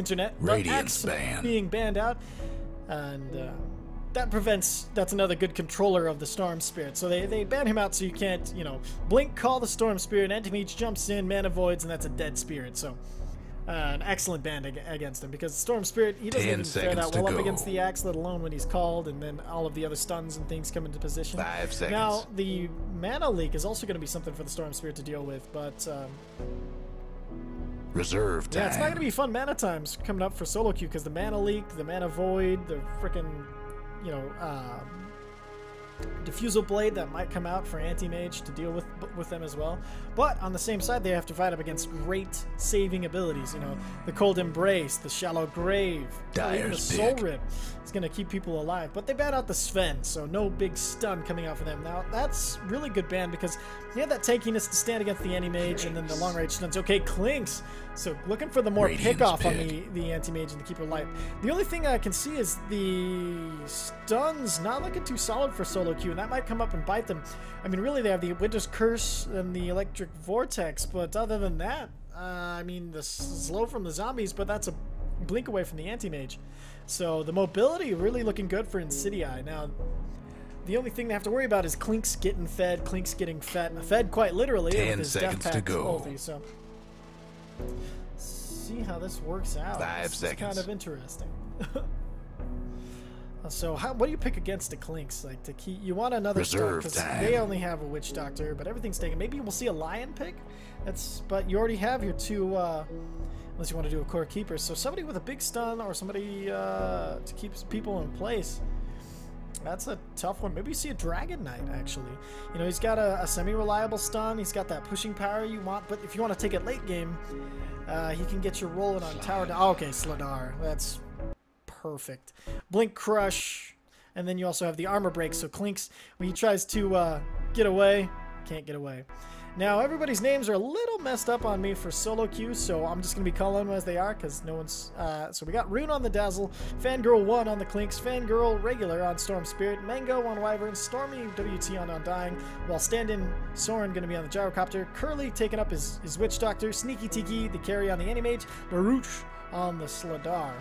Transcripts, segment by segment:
internet. Radiance X ban. being banned out, and that prevents. That's another good controller of the Storm Spirit. So they ban him out, so you can't, you know, blink, call the Storm Spirit, Anti-Mage jumps in, mana voids, and that's a dead spirit. So an excellent ban against him, because Storm Spirit, he doesn't even fare that well up against the axe, let alone when he's called, and then all of the other stuns and things come into position. 5 seconds. Now, the mana leak is also going to be something for the Storm Spirit to deal with, but reserve time. yeah, it's not going to be fun mana times coming up for solo queue, because the mana leak, the mana void, the frickin', you know, Diffusal Blade that might come out for Anti-Mage to deal with them as well. But on the same side, they have to fight up against great saving abilities. You know, the Cold Embrace, the Shallow Grave, even the Soul Rip is going to keep people alive. But they ban out the Sven, so no big stun coming out for them. Now, that's really good ban, because you have that tankiness to stand against the Anti-Mage, and then the long range stuns. Okay, Clinks. So looking for the more pick-off on the Anti-Mage and the Keeper Light. The only thing I can see is the stuns not looking too solid for solo queue, and that might come up and bite them. I mean, really, they have the Winter's Curse and the Electric Vortex, but other than that, I mean, the slow from the zombies, but that's a blink away from the Anti-Mage. So the mobility really looking good for Insidi-i. Now, the only thing they have to worry about is Clinks getting fed, Clinks getting fed quite literally. 10 seconds to go. Ulti, so see how this works out. 5 seconds. It's kind of interesting. So what do you pick against the Clinks? Like, to keep, you want another reserve because time. they only have a Witch Doctor, but everything's taken. Maybe we'll see a Lion pick. But you already have your two, unless you want to do a Core Keeper. So somebody with a big stun, or somebody to keep people in place. That's a tough one. Maybe you see a Dragon Knight, actually. You know, he's got a semi-reliable stun. He's got that pushing power you want. But if you want to take it late game, he can get you rolling on tower. Oh, okay, Sladar. That's perfect. Blink Crush. And then you also have the armor break. So Clinks, when he tries to get away, can't get away. Now, everybody's names are a little messed up on me for solo queue, so I'm just going to be calling them as they are, because no one's... so we got Rune on the Dazzle, Fangirl 1 on the Clinks, Fangirl Regular on Storm Spirit, Mango on Wyvern, Stormy WT on Undying, while stand-in Soren going to be on the Gyrocopter, Curly taking up his Witch Doctor, Sneaky Tiki, the carry on the Anti-Mage, Baruch on the Sladar.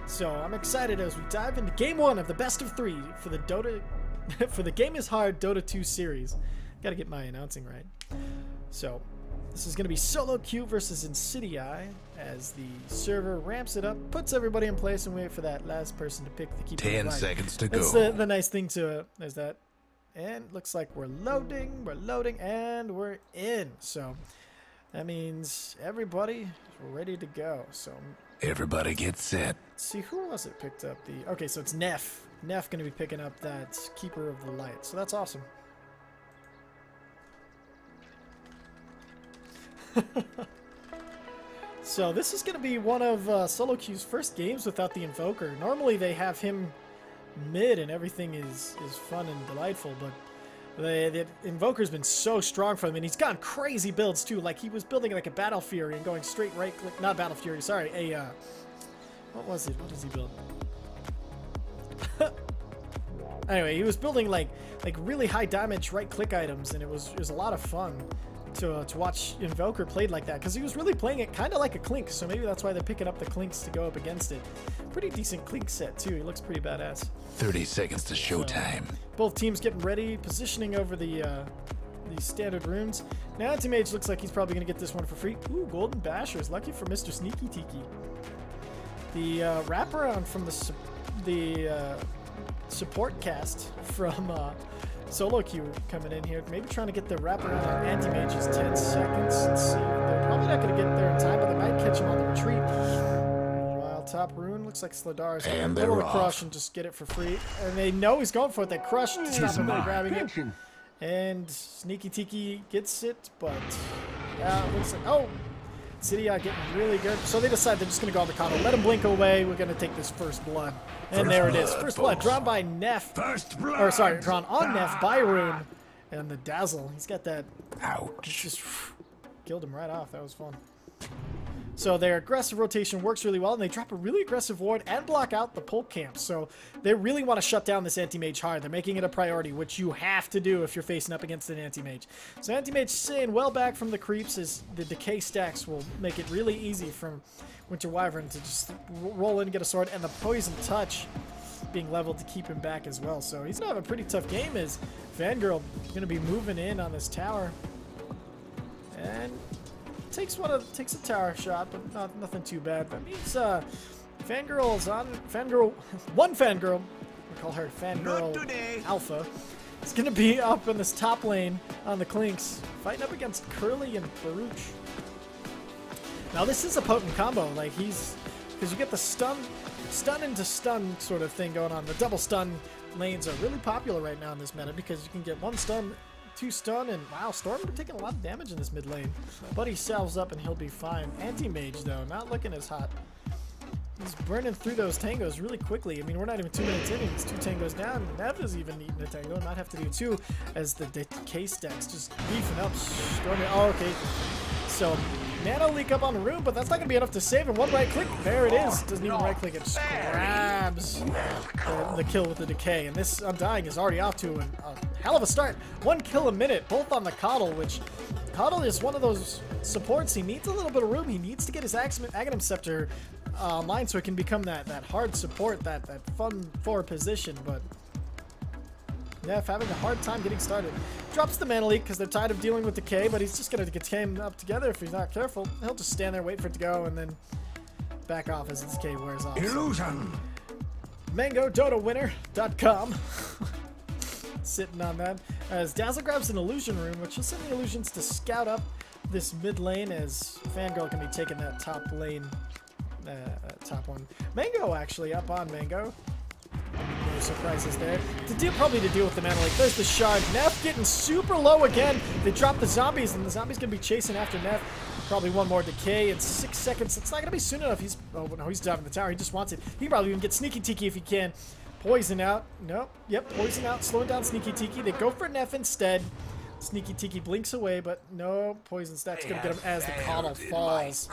So I'm excited as we dive into Game 1 of the best of 3 for the Dota... for the Game is Hard Dota 2 series. Gotta get my announcing right. So, this is going to be solo queue versus Insidi-i as the server ramps it up, puts everybody in place, and wait for that last person to pick the keeper. 10 seconds to go. That's the nice thing to it. There's that. And looks like we're loading, and we're in. So, that means everybody is ready to go. So, everybody get set. Let's see, who was it picked up the... Okay, so it's Neff. Neff going to be picking up that Keeper of the Light. So, that's awesome. So this is going to be one of solo queue's first games without the Invoker. Normally they have him mid and everything is fun and delightful, but the Invoker's been so strong for him, and he's gotten crazy builds too. Like, he was building like a Battle Fury and going straight right click, not Battle Fury, sorry, what was it? What does he build? Anyway, he was building like really high damage right click items, and it was a lot of fun to watch Invoker played like that, because he was really playing it kind of like a Clink, so maybe that's why they're picking up the Clinks to go up against it. Pretty decent Clink set too. He looks pretty badass. 30 seconds to showtime. So, both teams getting ready, positioning over the standard runes. Now Anti-Mage looks like he's probably going to get this one for free. Ooh, Golden Bashers. Lucky for Mr. Sneaky Tiki. The wraparound from the support cast from solo queue coming in here, maybe trying to get the wraparound on Anti-Mage's 10 seconds. Let's see. They're probably not going to get there in time, but they might catch him on the retreat. While top rune looks like Sladar's going to go crush and just get it for free. And they know he's going for it. They crush to stop him from grabbing it. And Sneaky Tiki gets it, but yeah, it looks like, oh, Insidi-i getting really good. So they decide they're just going to go on the Kano. Let him blink away. We're going to take this first blood. And there it is. First blood drawn by Neff. Or sorry, drawn on Neff by Rune. And the Dazzle. He's got that. Ouch. Just killed him right off. That was fun. So their aggressive rotation works really well, and they drop a really aggressive ward and block out the pulp camp. So they really want to shut down this Anti-Mage hard. They're making it a priority, which you have to do if you're facing up against an Anti-Mage. So Anti-Mage staying well back from the creeps, as the decay stacks will make it really easy from Winter Wyvern to just roll in and get a sword, and the Poison Touch being leveled to keep him back as well. So he's gonna have a pretty tough game as Fangirl gonna be moving in on this tower. And takes a tower shot, but nothing too bad. That means Fangirl's on one Fangirl, we call her Fangirl Alpha. It's gonna be up in this top lane on the Clinks, fighting up against Curly and Baruch. Now this is a potent combo, like because you get the stun into stun sort of thing going on. The double stun lanes are really popular right now in this meta because you can get 1 stun, 2 stun, and wow, Storm taking a lot of damage in this mid lane. But he salves up and he'll be fine. Anti-Mage though, not looking as hot. He's burning through those tangos really quickly. I mean, we're not even 2 minutes in, he's 2 tangos down. Nev is even eating a tango, might have to do 2 as the decay stacks just beefing up. Stormy, oh, okay. So, Nano leak up on the room, but that's not going to be enough to save him. 1 right click, there it is. Doesn't even right click, it just grabs the kill with the decay. And this Undying is already off to a hell of a start. 1 kill a minute, both on the Coddle, which Coddle is one of those supports. He needs a little bit of room. He needs to get his Aghanim Scepter online so it can become that hard support, that fun 4 position. But Neff having a hard time getting started. Drops the Mana Leak because they're tired of dealing with decay, but he's just going to get him up together if he's not careful. He'll just stand there, wait for it to go, and then back off as the decay wears off. Illusion! MangoDotaWinner.com sitting on that. As Dazzle grabs an illusion room, which will send the illusions to scout up this mid lane as Fangirl can be taking that top lane, top one. Mango actually up on Mango. No surprises there. Probably to deal with the Mana Leak. There's the Shard. Neff getting super low again. They drop the zombies, and the zombies going to be chasing after Neff. Probably 1 more decay in 6 seconds. It's not going to be soon enough. Oh no, he's diving the tower. He just wants it. He can probably even get Sneaky Tiki if he can. Poison out. Nope. Yep, poison out. Slowing down Sneaky Tiki. They go for Neff instead. Sneaky Tiki blinks away, but no poison stat's going to get him as the Coddle falls.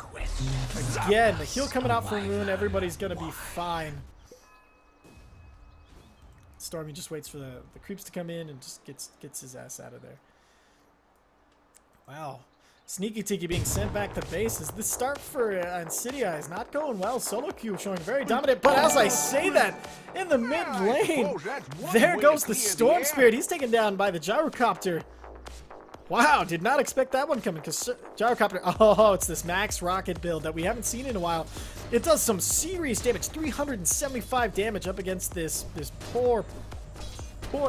Again, the heal coming out from Rune. Everybody's going to be fine. Stormy just waits for the creeps to come in and just gets his ass out of there. Wow. Sneaky Tiki being sent back to base. This start for Insidi-i is not going well. S0l0Queue showing very dominant, but as I say that, in the mid lane, there goes the Storm Spirit. He's taken down by the Gyrocopter. Wow, did not expect that one coming because Gyrocopter, oh, it's this max rocket build that we haven't seen in a while. It does some serious damage, 375 damage up against this poor,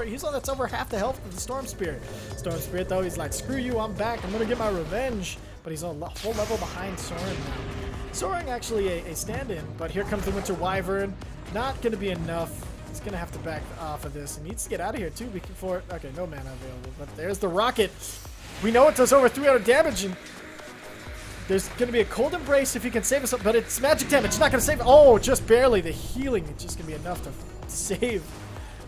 he's on, that's over half the health of the Storm Spirit. Storm Spirit though, he's like, screw you, I'm back, I'm gonna get my revenge. But he's on a full level behind Soren now. Soren actually a stand-in, but here comes the Winter Wyvern. Not gonna be enough. He's gonna have to back off of this and needs to get out of here too before, okay, no mana available, but there's the rocket. We know it does over 300 damage, and there's going to be a Cold Embrace if he can save us, but it's magic damage. It's not going to save. Oh, just barely. The healing is just going to be enough to save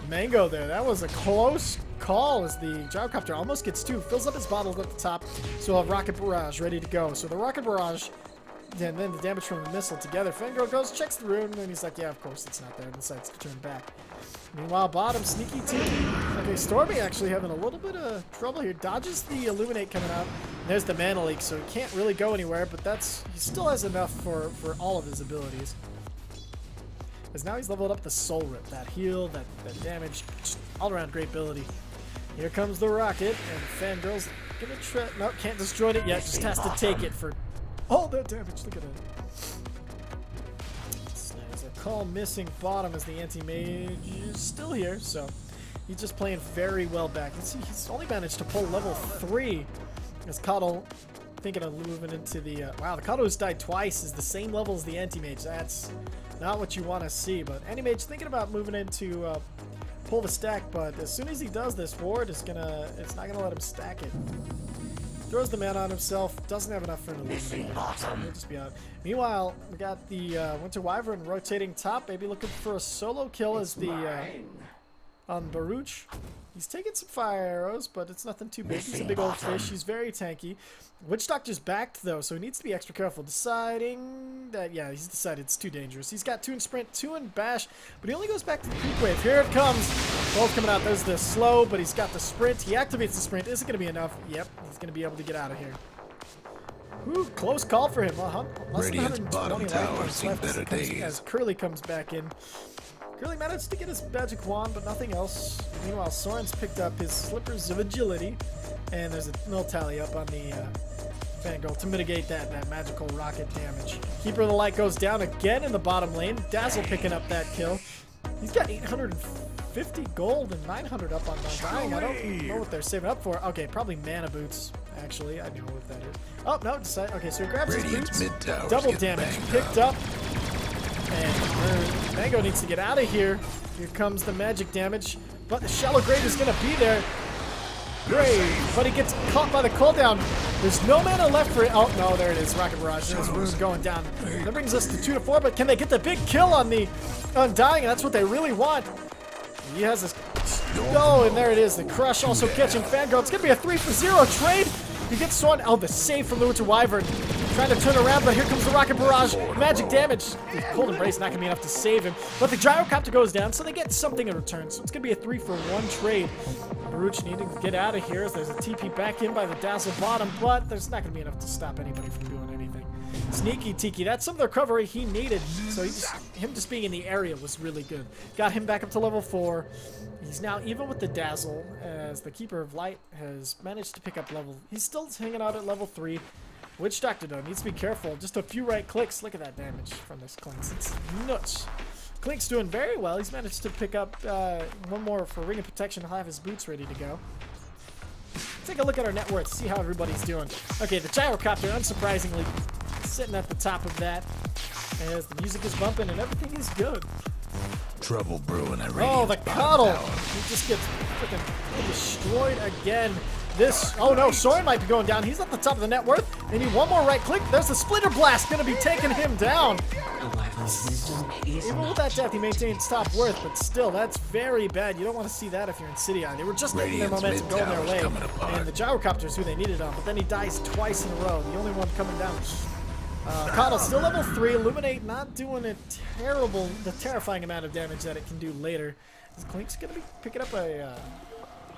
Mango there. That was a close call as the Gyrocopter almost gets 2. Fills up his bottles at the top, so we'll have Rocket Barrage ready to go. So the Rocket Barrage and then the damage from the missile together. Fangirl goes, checks the rune, and he's like, yeah, of course it's not there, and decides to turn back. Meanwhile, bottom, Sneaky Tiki. Okay, Stormy actually having a little bit of trouble here. Dodges the Illuminate coming out. And there's the Mana Leak, so he can't really go anywhere, but he still has enough for all of his abilities. Because now he's leveled up the Soul Rip. That heal, that damage, just all around great ability. Here comes the rocket, and Fangirl's gonna try. No, can't destroy it yet, just has to take it for all that damage. Look at it. Call missing bottom as the anti-mage is still here, so he's just playing very well back. You see, he's only managed to pull level 3 as Coddle thinking of moving into the wow, the Coddle who's died twice is the same level as the anti-mage. That's not what you want to see, but anti-mage thinking about moving into pull the stack, but as soon as he does this, Ward is it's not gonna let him stack it. Throws the mana on himself, doesn't have enough for an illusion. He'll just be out. Meanwhile, we got the Winter Wyvern rotating top, maybe looking for a solo kill as the on Baruch. He's taking some fire arrows, but it's nothing too big. He's a big old fish. He's very tanky. Witch Doctor's backed though, so he needs to be extra careful. Deciding that, yeah, he's decided it's too dangerous. He's got 2 in sprint, 2 in bash, but he only goes back to the creep wave. Here it comes. Both coming out. There's the slow, but he's got the sprint. He activates the sprint. Is it going to be enough? Yep, he's going to be able to get out of here. Ooh, close call for him. Less than Radiant's 120 bottom life tower points seen left better days. as Curly comes back in. Curly managed to get his magic wand, but nothing else. Meanwhile, Soren's picked up his slippers of agility, and there's a null tally up on the Fangirl to mitigate that magical rocket damage. Keeper of the Light goes down again in the bottom lane. Dazzle picking up that kill. He's got 850 gold and 900 up on Undying. I don't know what they're saving up for. Okay, probably mana boots, actually. I know what that is. Oh, no, okay, so he grabs his boots. Double damage picked up. And Mango needs to get out of here. Here comes the magic damage. But the Shallow Grave is going to be there. Grave, but he gets caught by the cooldown. There's no mana left for it. Oh, no, there it is. Rocket Barrage. There's Rune going down. That brings us to 2 to 4, but can they get the big kill on the Undying? That's what they really want. He has this. Oh, and there it is. The Crush also catching Fangirl. It's going to be a 3-for-0 trade. He gets Swan. Oh, the save from the Winter Wyvern. Trying to turn around, but here comes the Rocket Barrage. Magic damage. The Cold Embrace not going to be enough to save him. But the Gyrocopter goes down, so they get something in return. So it's going to be a 3-for-1 trade. Baruch needing to get out of here as there's a TP back in by the Dazzle bottom, but there's not going to be enough to stop anybody from doing anything. Sneaky Tiki, that's some of the recovery he needed. So him just being in the area was really good. Got him back up to level 4. He's now even with the Dazzle, as the Keeper of Light has managed to pick up level. He's still hanging out at level 3. Witch Doctor though needs to be careful. Just a few right clicks. Look at that damage from this Clinks. It's nuts. Clink's doing very well. He's managed to pick up one more for Ring of Protection. He'll have his boots ready to go. Take a look at our net worth, see how everybody's doing. Okay, the Gyrocopter, unsurprisingly, sitting at the top of that as the music is bumping and everything is good. Trouble brewing at Oh, the Radiant's Cuddle! bottom tower. He just gets freaking destroyed again. Oh no, Soren might be going down. He's at the top of the net worth. They need one more right click. There's the Splitter Blast going to be taking him down. Even with that death, he maintains top worth, but still, that's very bad. You don't want to see that if you're Insidi-i. They were just getting their momentum going their way. And the Gyrocopter's who they needed on, but then he dies twice in a row. The only one coming down. Coddle still level 3. Illuminate not doing the terrifying amount of damage that it can do later. Clink's going to be picking up a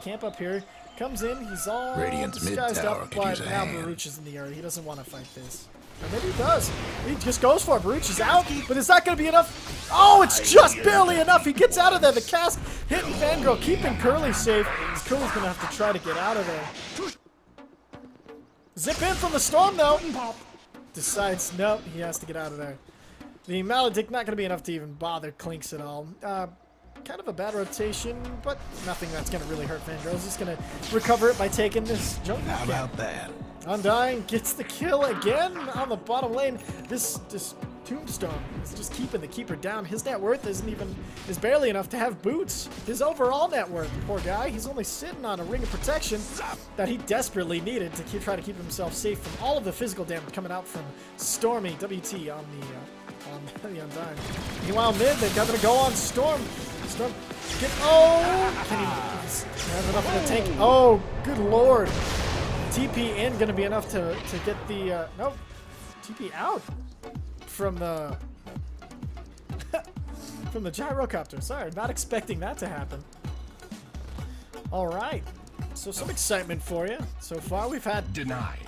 camp up here. Comes in, he's all disguised up, but now Baruch is in the area. He doesn't want to fight this. Or maybe he does. He just goes for it. Baruch is out, but is that going to be enough? Oh, it's just barely enough. He gets out of there. The cast hitting Fangirl, keeping Curly safe. Curly's going to have to try to get out of there. Zip in from the storm, though. Decides, nope, he has to get out of there. The Maledict not going to be enough to even bother Clinks at all. Kind of a bad rotation, but nothing that's going to really hurt Fangirl. He's just going to recover it by taking this jungle. How about that? Undying gets the kill again on the bottom lane. This Tombstone is just keeping the Keeper down. His net worth is barely enough to have boots. His overall net worth, poor guy, he's only sitting on a Ring of Protection that he desperately needed to try to keep himself safe from all of the physical damage coming out from Stormy WT on the Undying. Meanwhile, mid, they're going to go on Storm. Storm, can he have enough of the tank? Oh, good lord. TP in going to be enough to get the, nope, TP out from the, from the Gyrocopter. Sorry, not expecting that to happen. All right, so some excitement for you. So far we've had Denied.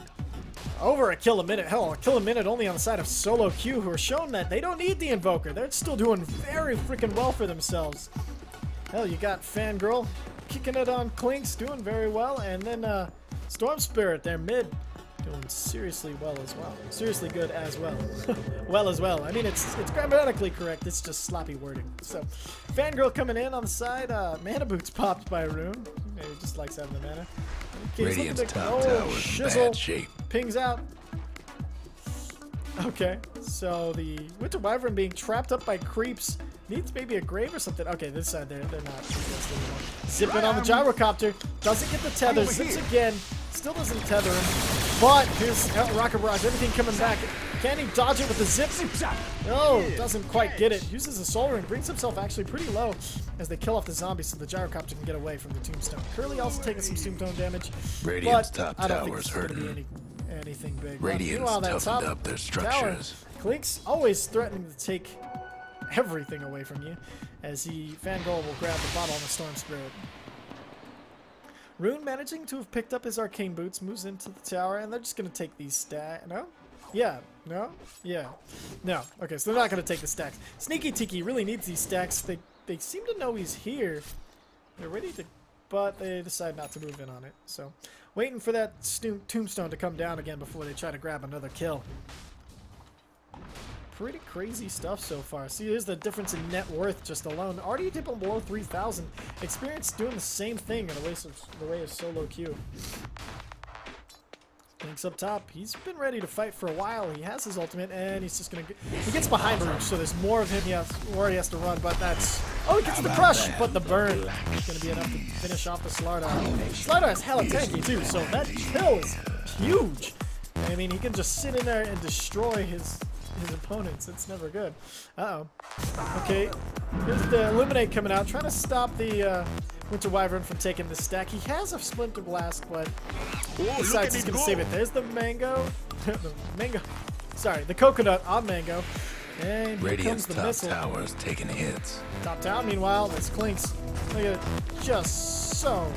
over a kill a minute. Hell, a kill a minute only on the side of S0l0Queue, who are showing that they don't need the Invoker. They're still doing very freaking well for themselves. Hell, you got Fangirl kicking it on Clinks, doing very well. And then Storm Spirit, they're mid, doing seriously well as well. Seriously good as well. Well as well. I mean, it's grammatically correct. It's just sloppy wording. So, Fangirl coming in on the side. Mana Boots popped by Rune. Maybe just likes having the mana. Okay, Radiant's top tower is in bad shape. Pings out. Okay, so the Winter Wyvern being trapped up by creeps needs maybe a grave or something. Okay, this side they're not. Zipping on the Gyrocopter. Doesn't get the tether. Zips again. Still doesn't tether him. But here's Rocket Barrage. Everything coming back. Can he dodge it with the zip? No, doesn't quite get it. Uses a Soul Ring. Brings himself actually pretty low as they kill off the zombies so the Gyrocopter can get away from the Tombstone. Curly also taking some Tombstone damage. Radiant's but top I don't think tower's it's going to be hurting. anything big. Radiant's Meanwhile, that toughened top up their tower, structures. Clink's always threatening to take everything away from you as Fangirl will grab the bottle on the Storm Spirit. Rune managing to have picked up his arcane boots, moves into the tower, and they're just going to take these stacks. No? Yeah. No? Yeah. No. Okay, so they're not going to take the stacks. Sneaky Tiki really needs these stacks. They seem to know he's here. They're ready to... But they decide not to move in on it. So, waiting for that tombstone to come down again before they try to grab another kill. Pretty crazy stuff so far. See, here's the difference in net worth just alone. Already dipping below 3,000. Experience doing the same thing in the way of S0l0Queue. Link's up top. He's been ready to fight for a while. He has his ultimate, and he's just gonna... He gets behind Baruch, so there's more of him where he has to run, but that's... Oh, he gets the crush, but the burn is gonna be enough to finish off the S0l0Queue. S0l0Queue is hella tanky, too, so that kill is huge. I mean, he can just sit in there and destroy his opponents. It's never good. Uh-oh. Okay, here's the Illuminate coming out, trying to stop the Winter Wyvern from taking the stack. He has a Splinter Blast, but decides he's going to save it. There's the Mango. The Coconut on Mango. And here comes the missile. Tower's taking hits. Top tower, meanwhile, this Clinks. Look at it. Just so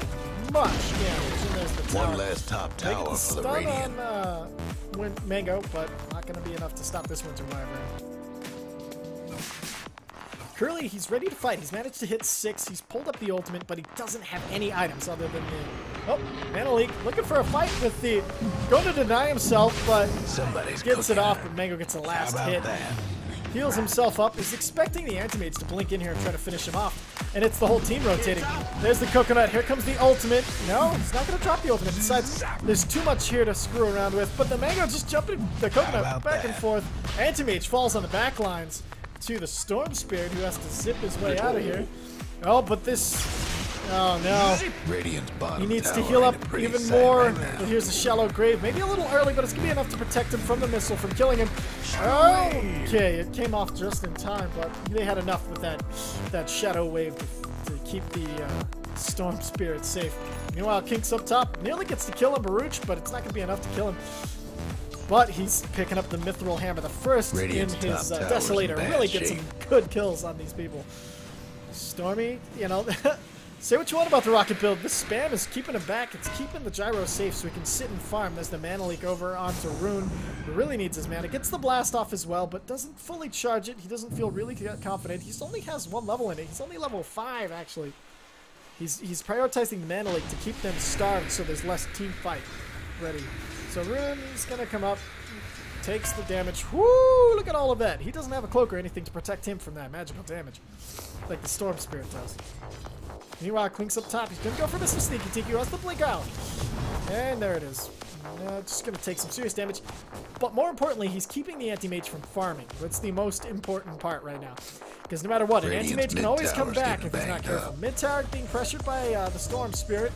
much damage. And there's the tower. One last top tower for the Radiant. On Mango, but not going to be enough to stop this Winter Wyvern. Curly, he's ready to fight. He's managed to hit 6. He's pulled up the ultimate, but he doesn't have any items other than the... Oh, Mana Leak looking for a fight with the... Going to deny himself, but gets it off, but Mango gets the last hit. Heals himself up. He's expecting the Anti-Mage to blink in here and try to finish him off. And it's the whole team rotating. There's the Coconut. Here comes the ultimate. No, he's not going to drop the ultimate. Besides, there's too much here to screw around with. But the Mango just jumping the Coconut back and forth. Anti-Mage falls on the back lines to the Storm Spirit, who has to zip his way out of here. Oh, but this... Oh, no. He needs to heal up even more. But here's a shallow grave. Maybe a little early, but it's going to be enough to protect him from the missile, from killing him. Okay, it came off just in time, but they had enough with that shadow wave to keep the Storm Spirit safe. Meanwhile, Kink's up top. Nearly gets to kill him, Baruch, but it's not going to be enough to kill him. But he's picking up the Mithril Hammer, the first in his Desolator. Really gets some good kills on these people. Stormy, you know, say what you want about the rocket build. This spam is keeping him back. It's keeping the gyro safe so he can sit and farm. There's the Mana Leak over onto Rune, who really needs his mana. Gets the blast off as well, but doesn't fully charge it. He doesn't feel really confident. He only has 1 level in it. He's only level 5, actually. He's prioritizing the Mana Leak to keep them starved so there's less team fight ready. So Rune's gonna come up, takes the damage. Woo! Look at all of that. He doesn't have a cloak or anything to protect him from that magical damage, like the Storm Spirit does. Meanwhile, Clink's up top. He's gonna go for this Sneaky Tiki. Wants to blink out, and there it is. Just gonna take some serious damage, but more importantly, he's keeping the Anti-Mage from farming. That's the most important part right now, because no matter what, an Anti-Mage can always come back if he's not careful. Mid tower being pressured by the Storm Spirit.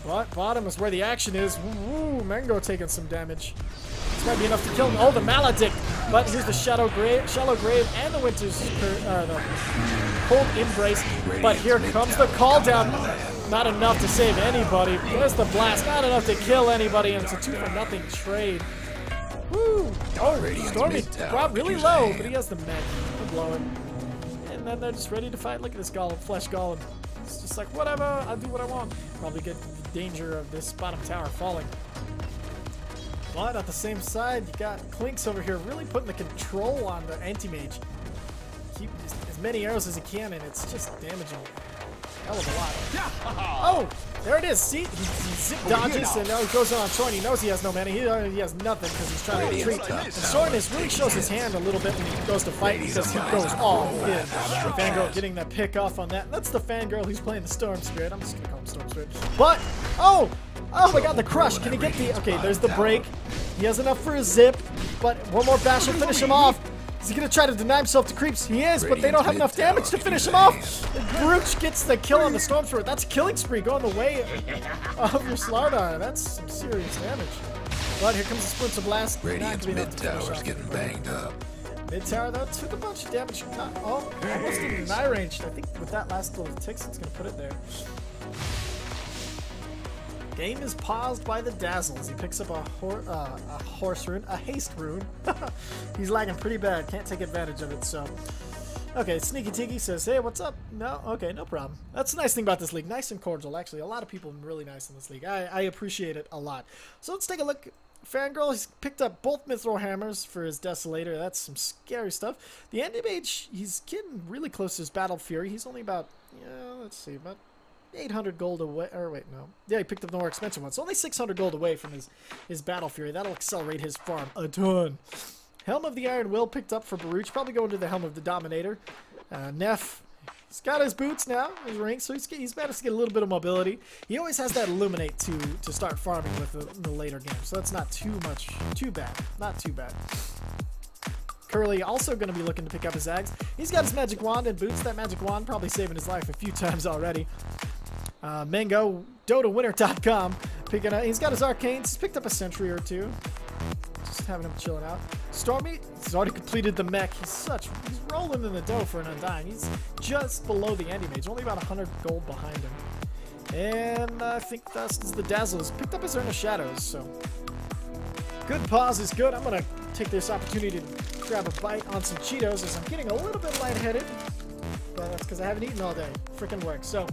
But bottom is where the action is. Woo, Mango taking some damage. This might be enough to kill him. Oh, the Maledict. But here's the Shallow Grave, and the the Cold Embrace. But here comes the call down. Not enough to save anybody. There's the blast. Not enough to kill anybody. And it's a 2-for-0 trade. Woo. Oh, Stormy dropped really low, but he has the mech to blow him. And then they're just ready to fight. Look at this Golem, Flesh Golem. It's just like, whatever, I'll do what I want. Probably get the danger of this bottom tower falling. But at the same side, you got Clinks over here really putting the control on the Anti-Mage. Keep as many arrows as he can, and it's just damaging a hell of a lot. Oh, there it is. See, he zip dodges, and now he goes on Soren. He knows he has no mana. He has nothing because he's trying to retreat. And Soren really shows his hand a little bit when he goes to fight because he goes all in. Fangirl getting that pick off on that. And that's the Fangirl who's playing the Storm Spirit. I'm just going to call him Storm Spirit. But, oh my god, the crush. Can he get the... Okay, there's the break. He has enough for a zip, but one more bash will finish him off. Is he going to try to deny himself to creeps? He is, but they don't have enough damage to finish him off. Baruch gets the kill on the Storm Spirit. That's a killing spree going the way of your S0l0Queue. That's some serious damage. But here comes the Splinter Blast. Radiant's mid tower's getting banged up. Mid tower, though, took a bunch of damage. Almost in deny range. I think with that last little ticks, it's going to put it there. Game is paused by the Dazzles. He picks up a horse rune, a haste rune. He's lagging pretty bad. Can't take advantage of it, so Okay, Sneaky Tiki says, hey, what's up? No? Okay, no problem. That's the nice thing about this league. Nice and cordial, actually. A lot of people are really nice in this league. I appreciate it a lot. So let's take a look. Fangirl, he's picked up both Mithril Hammers for his Desolator. That's some scary stuff. The Anti-Mage, he's getting really close to his Battle Fury. He's only about, let's see, about 800 gold away. Or wait, no. Yeah, he picked up the more expensive one. So only 600 gold away from his Battle Fury. That'll accelerate his farm a ton. Helm of the Iron Will picked up for Baruch. Probably going to the Helm of the Dominator. Neff, he's got his boots now, his rings, so he's managed to get a little bit of mobility. He always has that Illuminate to start farming with the later game, so that's not too bad. Not too bad. Curly also going to be looking to pick up his Axe. He's got his Magic Wand and boots. That Magic Wand probably saving his life a few times already. Mango, DotaWinner.com, picking up. He's got his Arcanes. He's picked up a Sentry or two. Just having him chilling out. Stormy, he's already completed the mech. He's rolling in the dough for an Undying. He's just below the Anti-Mage, only about 100 gold behind him. And I think Dust is the Dazzle. He's picked up his Urn of Shadows, so good pause is good. I'm gonna take this opportunity to grab a bite on some Cheetos as I'm getting a little bit lightheaded, but that's because I haven't eaten all day. Freaking work. So,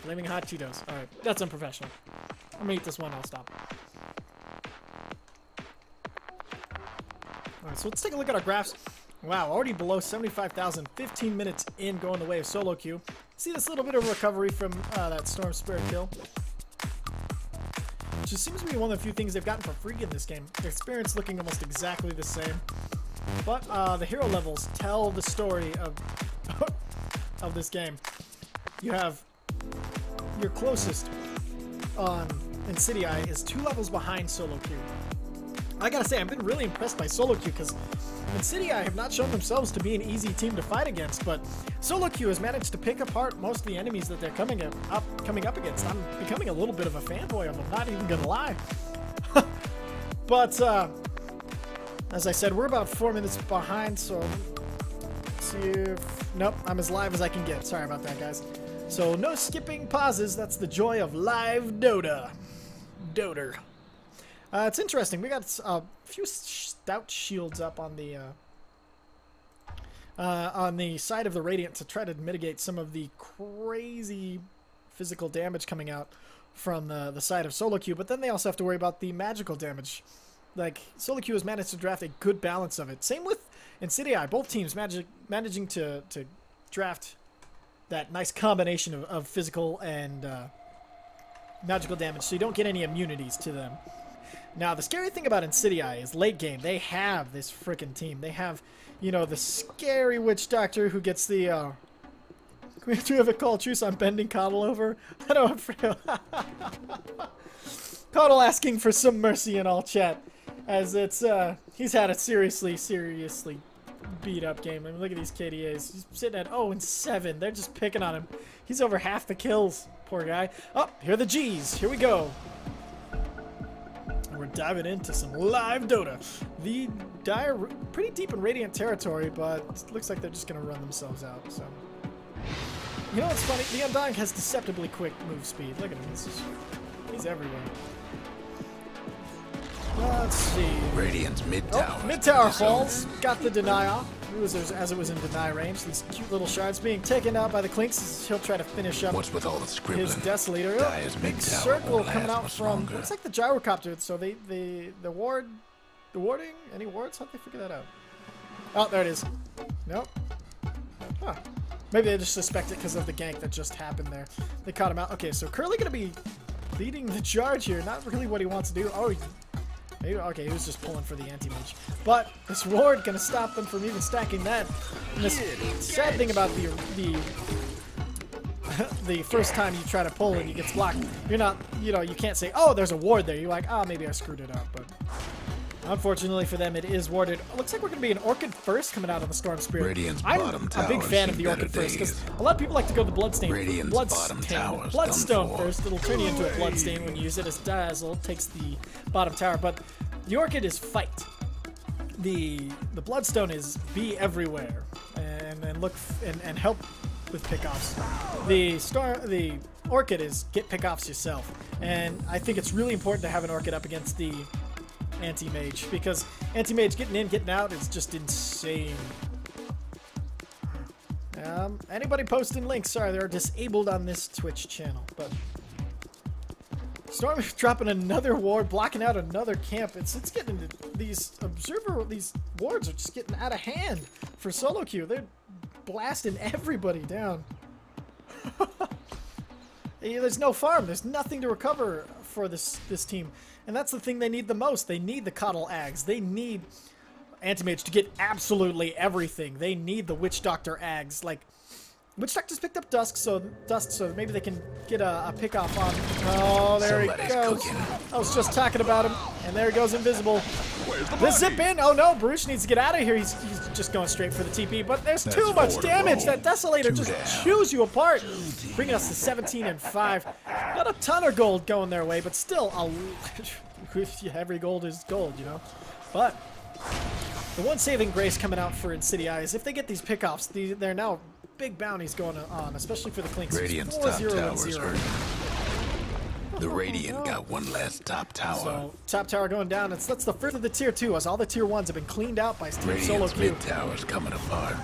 flaming hot Cheetos. All right, that's unprofessional. I'm gonna eat this one. I'll stop. All right, so let's take a look at our graphs. Wow, already below 75,000. 15 minutes in, going the way of S0l0Queue. See this little bit of recovery from that Storm Spirit kill, which seems to be one of the few things they've gotten for free in this game. Their experience looking almost exactly the same, but the hero levels tell the story of of this game. You have your closest on Insidi-i is 2 levels behind S0l0Queue. I gotta say, I've been really impressed by S0l0Queue because Insidi-i have not shown themselves to be an easy team to fight against, but S0l0Queue has managed to pick apart most of the enemies that they're coming up against. I'm becoming a little bit of a fanboy of them, not even gonna lie. But as I said, we're about 4 minutes behind, so let's see if... Nope, I'm as live as I can get. Sorry about that, guys. So no skipping pauses. That's the joy of live Dota. Doter. It's interesting. We got a few stout shields up on the side of the Radiant to try to mitigate some of the crazy physical damage coming out from the side of S0l0Queue. But then they also have to worry about the magical damage. Like, S0l0Queue has managed to draft a good balance of it. Same with Insidi-i. Both teams managing to draft that nice combination of physical and magical damage, so you don't get any immunities to them. Now, the scary thing about Insidi-i is late game, they have this frickin' team. They have, you know, the scary Witch Doctor who gets the, can we have a call truce on bending Coddle over? I don't know. Coddle asking for some mercy in all chat, as it's, he's had a seriously beat up game. I mean, look at these KDAs. He's sitting at 0-7. They're just picking on him. He's over half the kills. Poor guy. Oh, here are the G's. Here we go. And we're diving into some live Dota. The Dire pretty deep in Radiant territory, but it looks like they're just going to run themselves out. So, you know what's funny? The Undying has deceptively quick move speed. Look at him. He's everywhere. Let's see. Radiant's mid-tower. Oh, mid-tower falls. Got the deny off. As it was in deny range. These cute little shards being taken out by the Clinks. He'll try to finish up What's with all the scribbling? his Desolator. Oh, big circle coming out from... Looks like the Gyrocopter. So the warding? Any wards? How'd they figure that out? Oh, there it is. Nope. Huh. Maybe they just suspect it because of the gank that just happened there. They caught him out. Okay, so Curly going to be leading the charge here. Not really what he wants to do. Oh, okay, he was just pulling for the anti-mage. But this ward gonna stop them from even stacking that. And this sad thing about the first time you try to pull and you get blocked, you're not, you know, you can't say, oh, there's a ward there. You're like, oh, maybe I screwed it up. But unfortunately for them, it is warded. Looks like we're gonna be an Orchid first coming out on the Storm Spirit. I'm a big fan of the Orchid first because a lot of people like to go the Bloodstone first. It'll turn you into a Bloodstain when you use it as Dazzle. Takes the bottom tower, but the Orchid is fight. The Bloodstone is be everywhere and look and help with pickoffs. The Orchid is get pickoffs yourself, and I think it's really important to have an Orchid up against the anti-mage, because anti-mage getting in, getting out is just insane. Anybody posting links? Sorry, they're disabled on this Twitch channel, but Storm dropping another ward, blocking out another camp. It's getting into these wards are just getting out of hand for S0l0Queue. They're blasting everybody down. There's no farm. There's nothing to recover for this team, and that's the thing they need the most. They need the Coddle Ags. They need Anti-Mage to get absolutely everything. They need the Witch Doctor Ags. Like, Witch Doctor's picked up Dust, so maybe they can get a pick off on. Oh, there he goes. I was just talking about him, and there he goes, invisible. The zip in. Oh no, Baruch needs to get out of here. He's just going straight for the TP, but there's too much damage. That Desolator just chews you apart, bringing us to 17 and 5. Not a ton of gold going their way, but still, every gold is gold, you know. But the one saving grace coming out for Insidi-i is if they get these pickoffs, they're now big bounties going on, especially for the Clinks. Radiant's top tower's hurt. The Radiant got one last top tower. So top tower going down. That's the first of the tier 2, as all the tier 1s have been cleaned out by Team Radiant's S0l0Queue. mid tower's coming apart.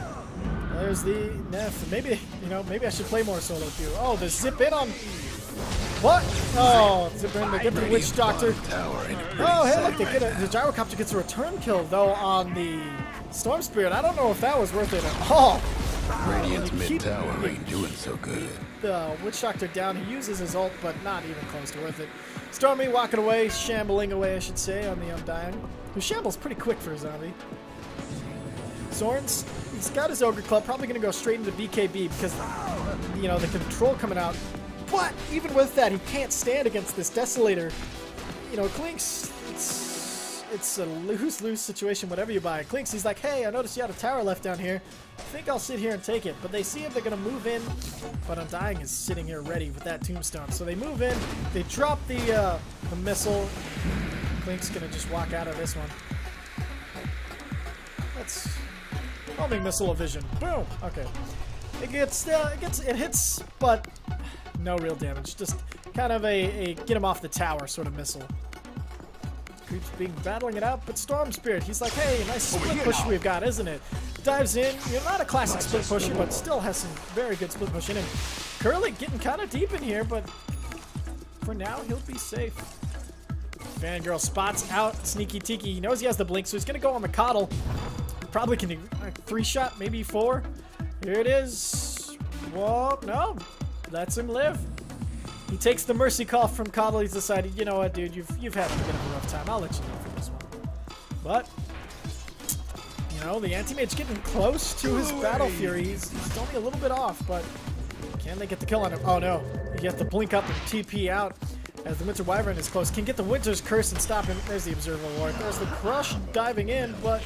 There's the Neff. Maybe I should play more S0l0Queue. Oh, the zip in on. What? Oh, zip in. They get the Witch Doctor. Oh, hey, look, the Gyrocopter gets a return kill though on the Storm Spirit. I don't know if that was worth it at all. Radiant's mid tower ain't doing so good. The Witch Doctor down. He uses his ult, but not even close to worth it. Stormy walking away, shambling away, I should say, on the Undying, who shambles pretty quick for a zombie. Zorn's, he's got his Ogre Club, probably going to go straight into BKB because, you know, the control coming out. But even with that, he can't stand against this Desolator. You know, Clinks, it's a lose-lose situation, whatever you buy. Clinks, he's like, hey, I noticed you had a tower left down here. I think I'll sit here and take it. But they see him, they're going to move in. But Undying is sitting here ready with that tombstone. So they move in, they drop the missile. Clinks going to just walk out of this one. That's homing missile of vision. Boom. Okay. It hits, but no real damage. Just kind of a get him off the tower sort of missile. Creeps battling it out, but Storm Spirit, he's like, hey, nice split push we've got, isn't it? Dives in. You're not a classic split pusher, but still has some very good split pushing. And Curly getting kind of deep in here, but for now, he'll be safe. Fangirl spots out Sneaky Tiki. He knows he has the blink, so he's going to go on the Coddle. Probably can do a 3-shot, maybe 4. Here it is. Whoa, no. Lets him live. He takes the mercy call from Coddle. He's decided, you know what, dude, you've had a bit of a rough time. I'll let you live for this one. But, you know, the Anti-Mage getting close to his Battle Fury. He's only a little bit off, but can they get the kill on him? Oh, no. He has to blink up and TP out as the Winter Wyvern is close. Can get the Winter's Curse and stop him. There's the Observer Ward. There's the Crush diving in, but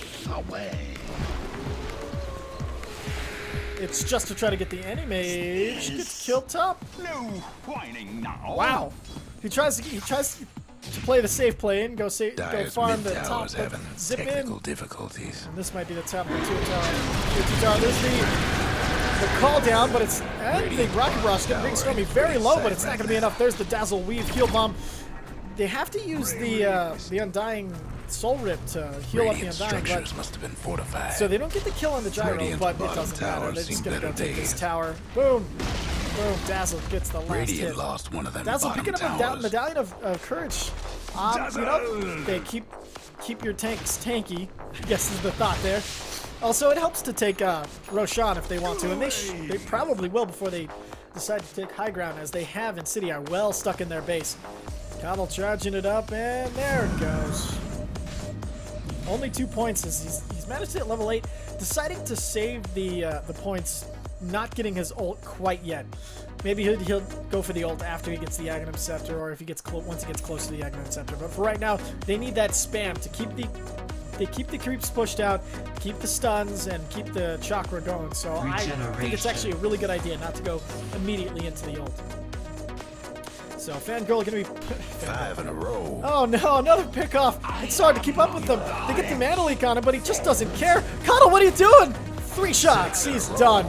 it's just to try to get the Anti-Mage. Gets killed top. No whining now. Wow. He tries to play the safe play in, go farm the top, but zip in. Difficulties. And this might be the top of the tier tower. There's the call down, but it's the Rocket Barrage getting Big Stormy very low, but it's not going to be enough. There's the Dazzle Weave heal bomb. They have to use the Undying Soul Rip to heal up the Undying, but must have been fortified. so they don't get the kill on the Gyro, but it doesn't matter. They're just going to go take this tower. Boom. Boom. Dazzle gets the last Radiant hit. Lost one of them. Dazzle picking up a medallion of courage. You know, they keep your tanks tanky, I guess is the thought there. Also, it helps to take Roshan if they want to, and they probably will before they decide to take high ground, as they have Insidi-i well stuck in their base. Coddle charging it up, and there it goes. Only 2 points as he's managed to hit level 8, deciding to save the points, not getting his ult quite yet. Maybe he'll go for the ult after he gets the Aghanim Scepter, or if he gets once he gets close to the Aghanim Scepter. But for right now, they need that spam to keep the creeps pushed out, keep the stuns, and keep the chakra going. So I think it's actually a really good idea not to go immediately into the ult. So Fangirl gonna be 5 in a row. Oh no, another pickoff. It's hard to keep up with them. They get the mana leak on him, but he just doesn't care. Coddle, what are you doing? 3 shots. He's done.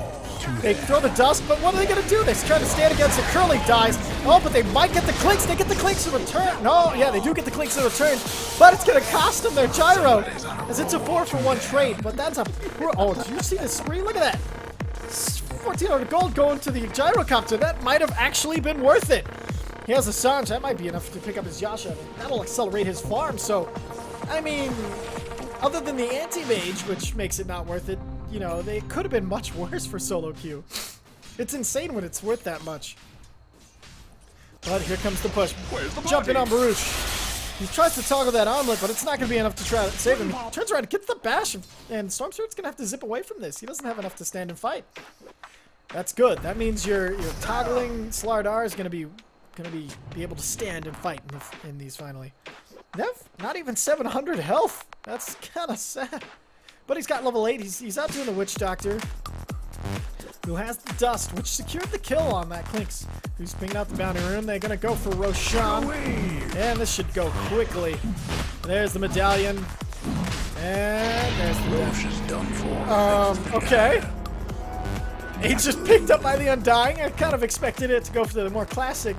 They throw the dust, but what are they going to do? They try to stand against the Curly, dies. Oh, but they might get the clinks. They get the clinks in return. No, yeah, they do get the clinks in return, but it's going to cost them their gyro, as it's a 4-for-1 trade. But that's a... Oh, did you see the spree? Look at that. 1,400 gold going to the gyrocopter. That might have actually been worth it. He has a Sanj. That might be enough to pick up his Yasha. That'll accelerate his farm. So, I mean, other than the anti-mage, which makes it not worth it, you know, they could have been much worse for S0l0Queue. It's insane when it's worth that much. But here comes the push. Jumping on Baruch. He tries to toggle that omelet, but it's not going to be enough to try to save him. He turns around and gets the bash, and Stormspirit's going to have to zip away from this. He doesn't have enough to stand and fight. That's good. That means your toggling S0l0R is going to be able to stand and fight in these finally. Nev, not even 700 health. That's kind of sad. But he's got level 8. He's out doing the Witch Doctor, who has the dust, which secured the kill on that Clinks, who's pinging out the bounty room. They're going to go for Roshan, and this should go quickly. There's the medallion, and there's the Roche is done for. Okay. He's just picked up by the Undying. I kind of expected it to go for the more classic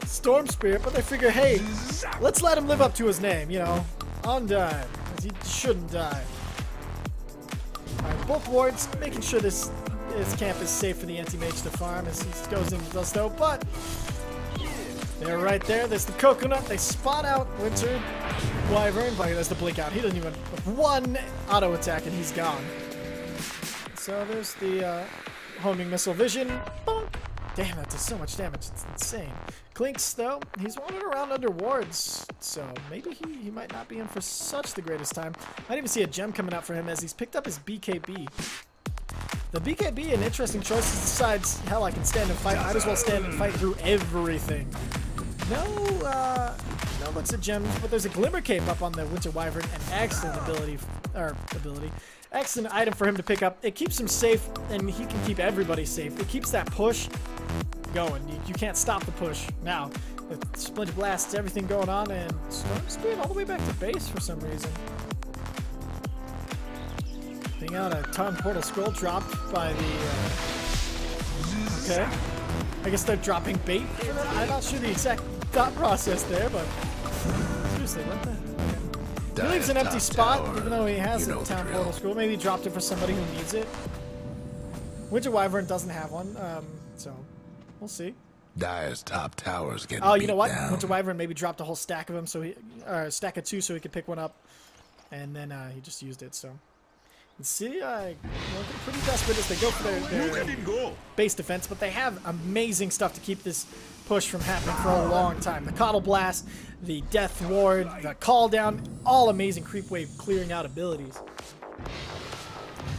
Storm Spirit, but they figure, hey, let's let him live up to his name, you know, Undying, because he shouldn't die. Alright, both wards making sure this camp is safe for the anti-mage to farm as he goes into dust though, but they're right there. There's the coconut. They spot out Winter Wyvern, but there's the blink out. He doesn't even one auto attack and he's gone. So there's the homing missile vision. Bonk. Damn, that does so much damage. It's insane. Clinks, though, he's wandering around under wards, so maybe he might not be in for such the greatest time. Might even see a gem coming out for him as he's picked up his BKB. The BKB, an interesting choice. He decides, hell, I can stand and fight. Might as well stand and fight through everything. No looks at gems, but there's a Glimmer Cape up on the Winter Wyvern, an excellent excellent item for him to pick up. It keeps him safe, and he can keep everybody safe. It keeps that push going. You can't stop the push. Now, with Splinter Blasts, everything going on, and Storm Spirit all the way back to base for some reason. Being out a Ton Portal Scroll dropped by the... okay. I guess they're dropping bait for them. I'm not sure the exact thought process there, but... seriously, what the... okay. He leaves an empty spot, even though he has a Town Portal Scroll. Maybe he dropped it for somebody who needs it. Winter Wyvern doesn't have one, so we'll see. Dire's top tower's getting Oh, you know what? down. Winter Wyvern maybe dropped a whole stack of them, so or a stack of 2, so he could pick one up, and then he just used it. So, Insidi-i looking pretty desperate as they go for their base defense, but they have amazing stuff to keep this push from happening for a long time. The Coddle Blast, the Death Ward, the Call Down, all amazing creep wave clearing out abilities.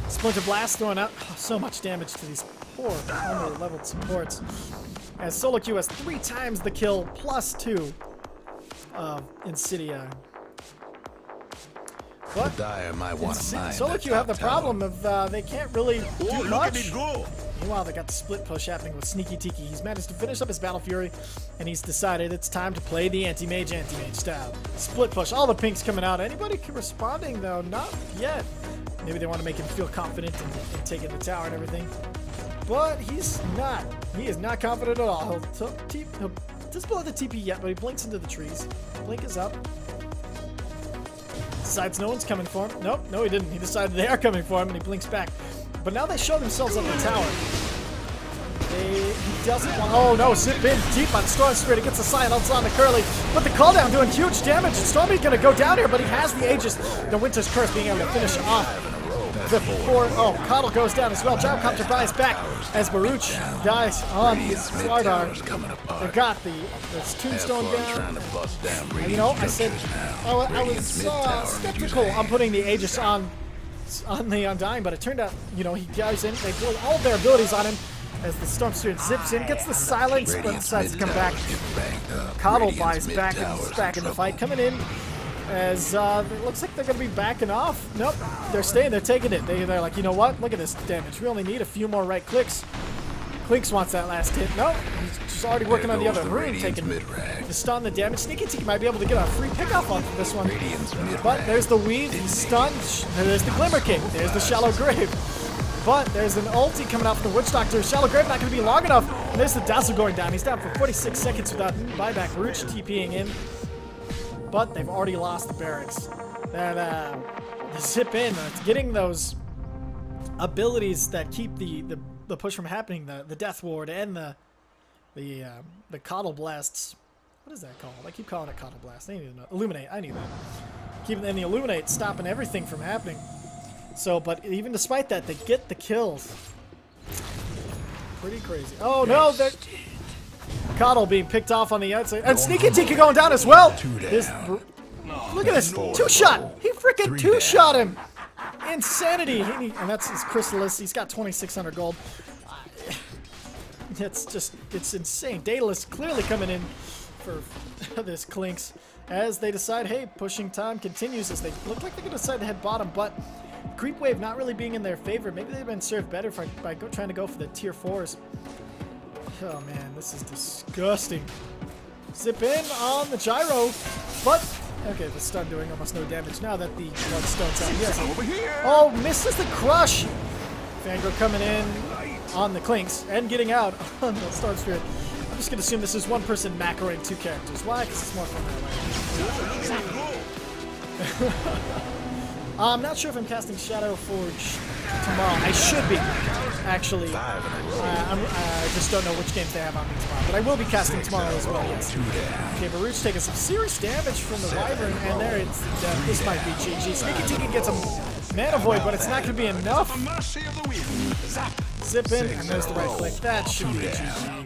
Splinter Blast throwing out so much damage to these poor under-leveled supports. As S0l0Queue has 3 times the kill plus 2 of Insidi-i. But Dire might want to mine S0l0Queue have the problem of they can't really do much. Meanwhile, they got the split push happening with Sneaky Tiki. He's managed to finish up his Battle Fury, and he's decided it's time to play the anti-mage style. Split push, all the pinks coming out. Anybody responding though? Not yet. Maybe they want to make him feel confident in taking the tower and everything. But he's not. He is not confident at all. He'll just below the TP yet, but he blinks into the trees. Blink is up. Decides no one's coming for him. Nope, no he didn't. He decided they are coming for him, and he blinks back. But now they show themselves on the tower. He doesn't want... oh no, zip in deep on Storm Spirit. He gets the silence on the Curly. But the call down doing huge damage. Stormy's going to go down here, but he has the Aegis. The Winter's Curse being able to finish off. Before, Coddle goes down as well. Gyrocopter buys back as Baruch dies on the S0l0R. They got the tombstone down. And, you know, I said I was skeptical on putting the Aegis on the Undying, but it turned out, you know, he dives in. They throw all of their abilities on him as the Storm Spirit zips in, gets the silence, but decides to come back. Coddle buys back and he's back in the fight, coming in. As it looks like they're going to be backing off. Nope, they're staying, they're taking it. They're like, you know what? Look at this damage. We only need a few more right clicks. Clinks wants that last hit. Nope, he's just already working on the other rune, taking the stun, the damage. Sneaky Tiki might be able to get a free pickoff off of this one. But there's the weave, he's stunned. There's the Glimmer King. There's the Shallow Grave. but there's an ulti coming out from the Witch Doctor. Shallow Grave not going to be long enough. And there's the Dazzle going down. He's down for 46 seconds without buyback. Rooch TPing in. But they've already lost the barracks. And the zip in, getting those abilities that keep the push from happening, the Death Ward and the Coddle Blasts. What is that called? I keep calling it Coddle Blast. I need to know. Illuminate. I need that. Keeping in the Illuminate, stopping everything from happening. So, but even despite that, they get the kills. Pretty crazy. Oh no, they're Coddle being picked off on the outside, and Sneaky Tiki going down as well. Look at this, two-shot. He freaking two-shot him. Insanity. And that's his Chrysalis. He's got 2,600 gold. It's insane. Daedalus clearly coming in for this Clinks as they decide, hey, pushing time continues as they look like they're going to decide to head bottom, but creep wave not really being in their favor. Maybe they've been served better by trying to go for the tier 4s. Oh man, this is disgusting. Zip in on the gyro, but okay, the stun doing almost no damage now that the bloodstone's out. Yes. Over here. Oh, misses the crush. Fangro coming in on the Clinks and getting out on the Storm Spirit. I'm just gonna assume this is one person macroing two characters. Why? Because it's more fun that way. I'm not sure if I'm casting Shadow Forge tomorrow. I should be, actually. I just don't know which games they have on me tomorrow. But I will be casting tomorrow as well, yes. Okay, Baruch taking some serious damage from the Wyvern, and there it's, this might be GG. Sneaky Tiki gets a Mana Void, but it's not going to be enough. Zip in, and there's the right click. That should be GG.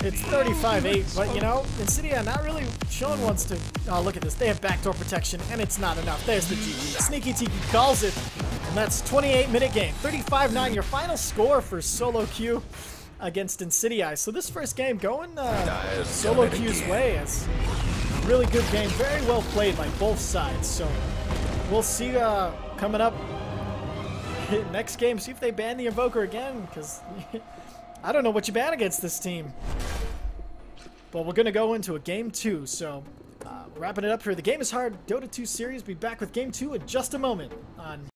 It's 35-8, but you know, Insidi-i not really showing wants to. Oh, look at this. They have backdoor protection, and it's not enough. There's the GG. Sneaky Tiki calls it, and that's 28-minute game. 35-9, your final score for S0l0Queue against Insidi-i. So this first game going S0l0Queue's way. It's a really good game. Very well played by both sides. So we'll see coming up next game. See if they ban the Invoker again, because I don't know what you ban against this team. But we're going to go into a game 2, so wrapping it up here. The game is hard. Dota 2 series. Be back with game 2 in just a moment on